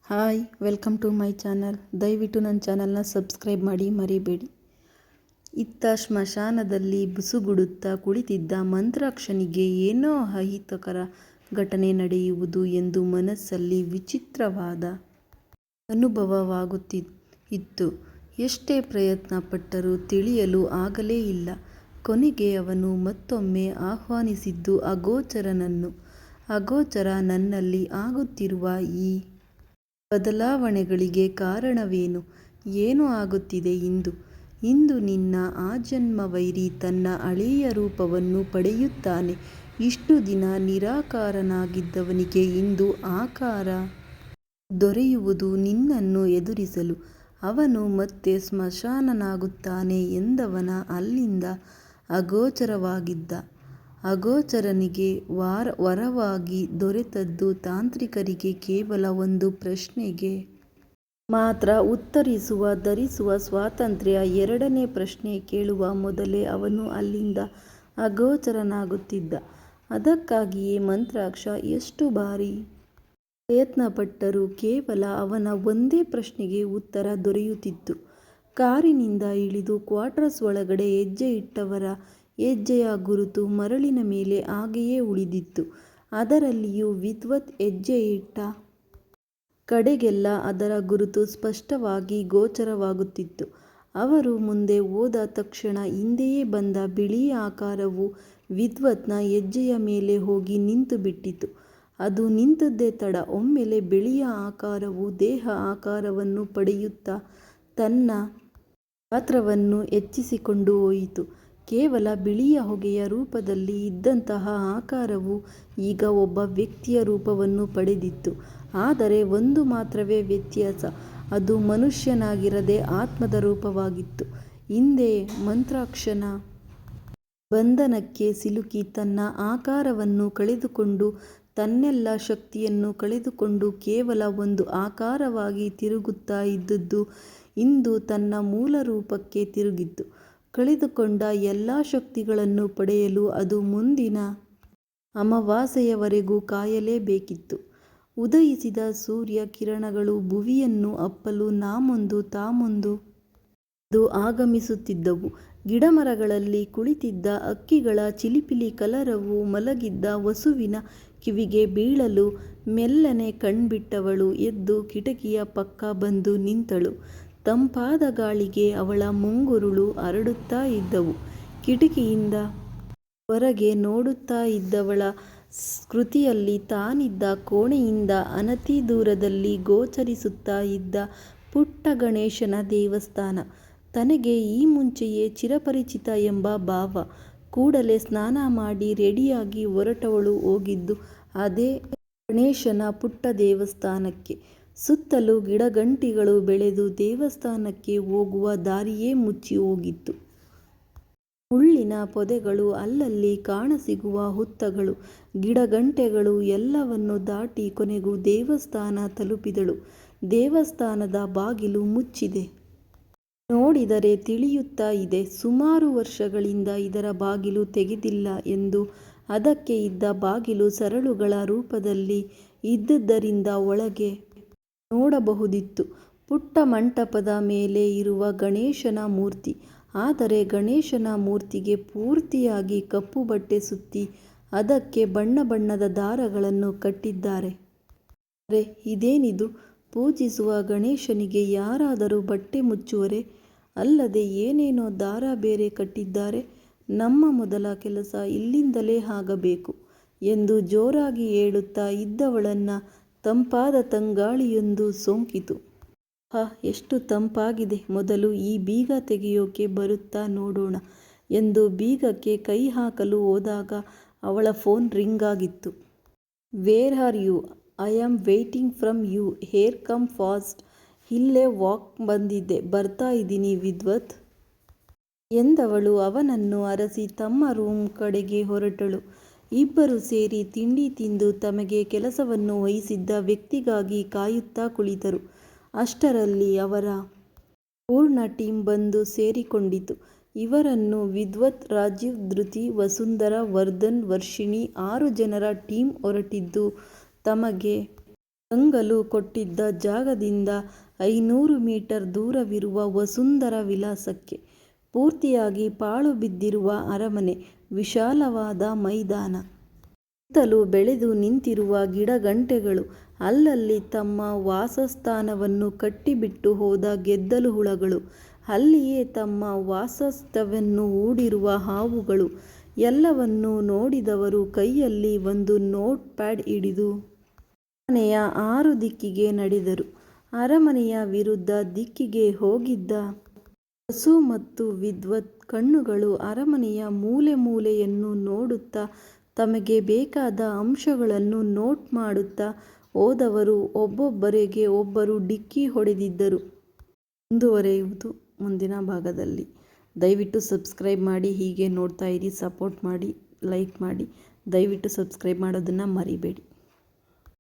Hi, welcome to my channel. ದಯವಿಟ್ಟು ನನ್ನ ಚಾನಲ್ನ ಸಬ್ಸ್ಕ್ರೈಬ್ ಮಾಡಿ ಮರಿಬೇಡಿ. ಇತ್ತ ಸ್ಮಶಾನದಲ್ಲಿ ಬುಸುಗುಡುತ್ತಾ ಕುಳಿತಿದ್ದ ಮಂತ್ರಾಕ್ಷನಿಗೆ ಏನೋ ಅಹಿತಕರ ಘಟನೆ ನಡೆಯುವುದು ಎಂದು ಮನಸ್ಸಲ್ಲಿ ವಿಚಿತ್ರವಾದ ಅನುಭವವಾಗುತ್ತಿತ್ತು. ಎಷ್ಟೇ ಪ್ರಯತ್ನ ಪಟ್ಟರೂ ತಿಳಿಯಲು ಆಗಲೇ ಇಲ್ಲ. ಕೊನೆಗೆ ಅವನು ಮತ್ತೊಮ್ಮೆ ಆಹ್ವಾನಿಸಿದ್ದು ಅಗೋಚರನನ್ನು. ಅಗೋಚರ, ನನ್ನಲ್ಲಿ ಆಗುತ್ತಿರುವ ಈ ಬದಲಾವಣೆಗಳಿಗೆ ಕಾರಣವೇನು? ಏನು ಆಗುತ್ತಿದೆ ಇಂದು? ಇಂದು ನಿನ್ನ ಆಜನ್ಮ ವೈರಿ ತನ್ನ ಹಳೆಯ ರೂಪವನ್ನು ಪಡೆಯುತ್ತಾನೆ. ಇಷ್ಟು ದಿನ ನಿರಾಕಾರನಾಗಿದ್ದವನಿಗೆ ಇಂದು ಆಕಾರ ದೊರೆಯುವುದು ನಿನ್ನನ್ನು ಎದುರಿಸಲು. ಅವನು ಮತ್ತೆ ಸ್ಮಶಾನನಾಗುತ್ತಾನೆ ಎಂದವನ ಅಲ್ಲಿಂದ ಅಗೋಚರವಾಗಿದ್ದ. ಅಗೋಚರನಿಗೆ ವರವಾಗಿ ದೊರೆತದ್ದು ತಾಂತ್ರಿಕರಿಗೆ ಕೇವಲ ಒಂದು ಪ್ರಶ್ನೆಗೆ ಮಾತ್ರ ಉತ್ತರಿಸುವ ಧರಿಸುವ ಸ್ವಾತಂತ್ರ್ಯ. ಎರಡನೇ ಪ್ರಶ್ನೆ ಕೇಳುವ ಮೊದಲೇ ಅವನು ಅಲ್ಲಿಂದ ಅಗೋಚರನಾಗುತ್ತಿದ್ದ. ಅದಕ್ಕಾಗಿಯೇ ಮಂತ್ರಾಕ್ಷ ಎಷ್ಟು ಬಾರಿ ಪ್ರಯತ್ನಪಟ್ಟರೂ ಕೇವಲ ಅವನ ಒಂದೇ ಪ್ರಶ್ನೆಗೆ ಉತ್ತರ ದೊರೆಯುತ್ತಿತ್ತು. ಕಾರಿನಿಂದ ಇಳಿದು ಕ್ವಾರ್ಟರ್ಸ್ ಒಳಗಡೆ ಹೆಜ್ಜೆ ಇಟ್ಟವರ ಹೆಜ್ಜೆಯ ಗುರುತು ಮರಳಿನ ಮೇಲೆ ಹಾಗೆಯೇ ಉಳಿದಿತ್ತು. ಅದರಲ್ಲಿಯೂ ವಿದ್ವತ್ ಹೆಜ್ಜೆ ಇಟ್ಟ ಕಡೆಗೆಲ್ಲ ಅದರ ಗುರುತು ಸ್ಪಷ್ಟವಾಗಿ ಗೋಚರವಾಗುತ್ತಿತ್ತು. ಅವರು ಮುಂದೆ ಹೋದ ತಕ್ಷಣ ಹಿಂದೆಯೇ ಬಂದ ಬಿಳಿ ಆಕಾರವು ವಿದ್ವತ್ನ ಹೆಜ್ಜೆಯ ಮೇಲೆ ಹೋಗಿ ನಿಂತು ಬಿಟ್ಟಿತು. ಅದು ನಿಂತದ್ದೇ ತಡ. ಒಮ್ಮೆಲೆ ಬಿಳಿಯ ಆಕಾರವು ದೇಹ ಆಕಾರವನ್ನು ಪಡೆಯುತ್ತಾ ತನ್ನ ಗಾತ್ರವನ್ನು ಹೆಚ್ಚಿಸಿಕೊಂಡು ಹೋಯಿತು. ಕೇವಲ ಬಿಳಿಯ ಹೊಗೆಯ ರೂಪದಲ್ಲಿ ಇದ್ದಂತಹ ಆಕಾರವು ಈಗ ಒಬ್ಬ ವ್ಯಕ್ತಿಯ ರೂಪವನ್ನು ಪಡೆದಿತ್ತು. ಆದರೆ ಒಂದು ಮಾತ್ರವೇ ವ್ಯತ್ಯಾಸ. ಅದು ಮನುಷ್ಯನಾಗಿರದೆ ಆತ್ಮದ ರೂಪವಾಗಿತ್ತು. ಹಿಂದೆ ಮಂತ್ರಾಕ್ಷನ ಬಂಧನಕ್ಕೆ ಸಿಲುಕಿ ತನ್ನ ಆಕಾರವನ್ನು ಕಳೆದುಕೊಂಡು ತನ್ನೆಲ್ಲ ಶಕ್ತಿಯನ್ನು ಕಳೆದುಕೊಂಡು ಕೇವಲ ಒಂದು ಆಕಾರವಾಗಿ ತಿರುಗುತ್ತಾ ಇದ್ದದ್ದು ಇಂದು ತನ್ನ ಮೂಲ ರೂಪಕ್ಕೆ ತಿರುಗಿತ್ತು. ಕಳೆದುಕೊಂಡ ಎಲ್ಲ ಶಕ್ತಿಗಳನ್ನು ಪಡೆಯಲು ಅದು ಮುಂದಿನ ಅಮಾವಾಸ್ಯೆಯವರೆಗೂ ಕಾಯಲೇಬೇಕಿತ್ತು. ಉದಯಿಸಿದ ಸೂರ್ಯ ಕಿರಣಗಳು ಭುವಿಯನ್ನು ಅಪ್ಪಲು ನಾಮೊಂದು ತಾಮೊಂದು ಎಂದು ಆಗಮಿಸುತ್ತಿದ್ದವು. ಗಿಡಮರಗಳಲ್ಲಿ ಕುಳಿತಿದ್ದ ಹಕ್ಕಿಗಳ ಚಿಲಿಪಿಲಿ ಕಲರವು ಮಲಗಿದ್ದ ವಸುವಿನ ಕಿವಿಗೆ ಬೀಳಲು ಮೆಲ್ಲನೆ ಕಣ್ಬಿಟ್ಟವಳು ಎದ್ದು ಕಿಟಕಿಯ ಪಕ್ಕ ಬಂದು ನಿಂತಳು. ತಂಪಾದ ಗಾಳಿಗೆ ಅವಳ ಮುಂಗುರುಳು ಹರಡುತ್ತಾ ಇದ್ದವು. ಕಿಟಕಿಯಿಂದ ಹೊರಗೆ ನೋಡುತ್ತಾ ಇದ್ದವಳ ಸ್ಮೃತಿಯಲ್ಲಿ ತಾನಿದ್ದ ಕೋಣೆಯಿಂದ ಅನತಿ ದೂರದಲ್ಲಿ ಗೋಚರಿಸುತ್ತಾ ಇದ್ದ ಪುಟ್ಟ ಗಣೇಶನ ದೇವಸ್ಥಾನ ತನಗೆ ಈ ಮುಂಚೆಯೇ ಚಿರಪರಿಚಿತ ಎಂಬ ಭಾವ. ಕೂಡಲೇ ಸ್ನಾನ ಮಾಡಿ ರೆಡಿಯಾಗಿ ಹೊರಟವಳು ಹೋಗಿದ್ದು ಅದೇ ಗಣೇಶನ ಪುಟ್ಟ ದೇವಸ್ಥಾನಕ್ಕೆ. ಸುತ್ತಲೂ ಗಿಡಗಂಟಿಗಳು ಬೆಳೆದು ದೇವಸ್ಥಾನಕ್ಕೆ ಹೋಗುವ ದಾರಿಯೇ ಮುಚ್ಚಿ ಹೋಗಿತ್ತು. ಮುಳ್ಳಿನ ಪೊದೆಗಳು, ಅಲ್ಲಲ್ಲಿ ಕಾಣಸಿಗುವ ಹುತ್ತಗಳು, ಗಿಡಗಂಟೆಗಳು ಎಲ್ಲವನ್ನೂ ದಾಟಿ ಕೊನೆಗೂ ದೇವಸ್ಥಾನ ತಲುಪಿದಳು. ದೇವಸ್ಥಾನದ ಬಾಗಿಲು ಮುಚ್ಚಿದೆ. ನೋಡಿದರೆ ತಿಳಿಯುತ್ತಾ ಇದೆ, ಸುಮಾರು ವರ್ಷಗಳಿಂದ ಇದರ ಬಾಗಿಲು ತೆಗೆದಿಲ್ಲ ಎಂದು. ಅದಕ್ಕೆ ಇದ್ದ ಬಾಗಿಲು ಸರಳುಗಳ ರೂಪದಲ್ಲಿ ಇದ್ದುದರಿಂದ ಒಳಗೆ ನೋಡಬಹುದಿತ್ತು. ಪುಟ್ಟ ಮಂಟಪದ ಮೇಲೆ ಇರುವ ಗಣೇಶನ ಮೂರ್ತಿ. ಆದರೆ ಗಣೇಶನ ಮೂರ್ತಿಗೆ ಪೂರ್ತಿಯಾಗಿ ಕಪ್ಪು ಬಟ್ಟೆ ಸುತ್ತಿ ಅದಕ್ಕೆ ಬಣ್ಣ ಬಣ್ಣದ ದಾರಗಳನ್ನು ಕಟ್ಟಿದ್ದಾರೆ. ಅರೆ, ಇದೇನಿದು? ಪೂಜಿಸುವ ಗಣೇಶನಿಗೆ ಯಾರಾದರೂ ಬಟ್ಟೆ ಮುಚ್ಚುವರೇ? ಅಲ್ಲದೆ ಏನೇನೋ ದಾರ ಬೇರೆ ಕಟ್ಟಿದ್ದಾರೆ. ನಮ್ಮ ಮೊದಲ ಕೆಲಸ ಇಲ್ಲಿಂದಲೇ ಆಗಬೇಕು ಎಂದು ಜೋರಾಗಿ ಹೇಳುತ್ತಾ ಇದ್ದವಳನ್ನ ತಂಪಾದ ತಂಗಾಳಿಯೊಂದು ಸೋಂಕಿತು. ಆಹಾ, ಎಷ್ಟು ತಂಪಾಗಿದೆ! ಮೊದಲು ಈ ಬೀಗ ತೆಗೆಯೋಕೆ ಬರುತ್ತಾ ನೋಡೋಣ ಎಂದು ಬೀಗಕ್ಕೆ ಕೈ ಹಾಕಲು ಹೋದಾಗ ಅವಳ ಫೋನ್ ರಿಂಗ್ ಆಗಿತ್ತು. Where are you? I am waiting from you. Here come fast. ಇಲ್ಲೇ ವಾಕ್ ಬಂದಿದ್ದೆ, ಬರ್ತಾ ಇದ್ದೀನಿ ವಿದ್ವತ್ ಎಂದವಳು ಅವನನ್ನು ಅರಸಿ ತಮ್ಮ ರೂಮ್ ಕಡೆಗೆ ಹೊರಟಳು. ಇಬ್ಬರು ಸೇರಿ ತಿಂಡಿ ತಿಂದು ತಮಗೆ ಕೆಲಸವನ್ನು ವಹಿಸಿದ್ದ ವ್ಯಕ್ತಿಗಾಗಿ ಕಾಯುತ್ತಾ ಕುಳಿತರು. ಅಷ್ಟರಲ್ಲಿ ಅವರ ಪೂರ್ಣ ಟೀಮ್ ಬಂದು ಸೇರಿಕೊಂಡಿತು. ಇವರನ್ನು ವಿದ್ವತ್, ರಾಜೀವ್, ಧೃತಿ, ವಸುಂಧರಾ, ವರ್ಧನ್, ವರ್ಷಿಣಿ 6 ಜನರ ಟೀಮ್ ಹೊರಟಿದ್ದು ತಮಗೆ ಗಂಗಲು ಕೊಟ್ಟಿದ್ದ ಜಾಗದಿಂದ 500 ಮೀಟರ್ ದೂರವಿರುವ ವಸುಂಧರ ವಿಲಾಸಕ್ಕೆ. ಪೂರ್ತಿಯಾಗಿ ಪಾಳು ಬಿದ್ದಿರುವ ಅರಮನೆ, ವಿಶಾಲವಾದ ಮೈದಾನ, ಸುತ್ತಲೂ ಬೆಳೆದು ನಿಂತಿರುವ ಗಿಡಗಂಟೆಗಳು, ಅಲ್ಲಲ್ಲಿ ತಮ್ಮ ವಾಸಸ್ಥಾನವನ್ನು ಕಟ್ಟಿಬಿಟ್ಟು ಹೋದ ಗೆದ್ದಲು ಹುಳಗಳು, ಅಲ್ಲಿಯೇ ತಮ್ಮ ವಾಸಸ್ಥ್ಯವನ್ನು ಹೂಡಿರುವ ಹಾವುಗಳು, ಎಲ್ಲವನ್ನೂ ನೋಡಿದವರು ಕೈಯಲ್ಲಿ ಒಂದು ನೋಟ್ ಪ್ಯಾಡ್ ಹಿಡಿದು ಅರಮನೆಯ 6 ದಿಕ್ಕಿಗೆ ನಡೆದರು. ಅರಮನೆಯ ವಿರುದ್ಧ ದಿಕ್ಕಿಗೆ ಹೋಗಿದ್ದ ವಸು ಮತ್ತು ವಿದ್ವತ್ ಕಣ್ಣುಗಳು ಅರಮನೆಯ ಮೂಲೆ ಮೂಲೆಯನ್ನು ನೋಡುತ್ತಾ ತಮಗೆ ಬೇಕಾದ ಅಂಶಗಳನ್ನು ನೋಟ್ ಮಾಡುತ್ತಾ ಹೋದವರು ಒಬ್ಬೊಬ್ಬರಿಗೆ ಒಬ್ಬರು ಡಿಕ್ಕಿ ಹೊಡೆದಿದ್ದರು. ಮುಂದುವರೆಯುವುದು ಮುಂದಿನ ಭಾಗದಲ್ಲಿ. ದಯವಿಟ್ಟು ಸಬ್ಸ್ಕ್ರೈಬ್ ಮಾಡಿ, ಹೀಗೆ ನೋಡ್ತಾ ಇರಿ, ಸಪೋರ್ಟ್ ಮಾಡಿ, ಲೈಕ್ ಮಾಡಿ. ದಯವಿಟ್ಟು ಸಬ್ಸ್ಕ್ರೈಬ್ ಮಾಡೋದನ್ನು ಮರಿಬೇಡಿ.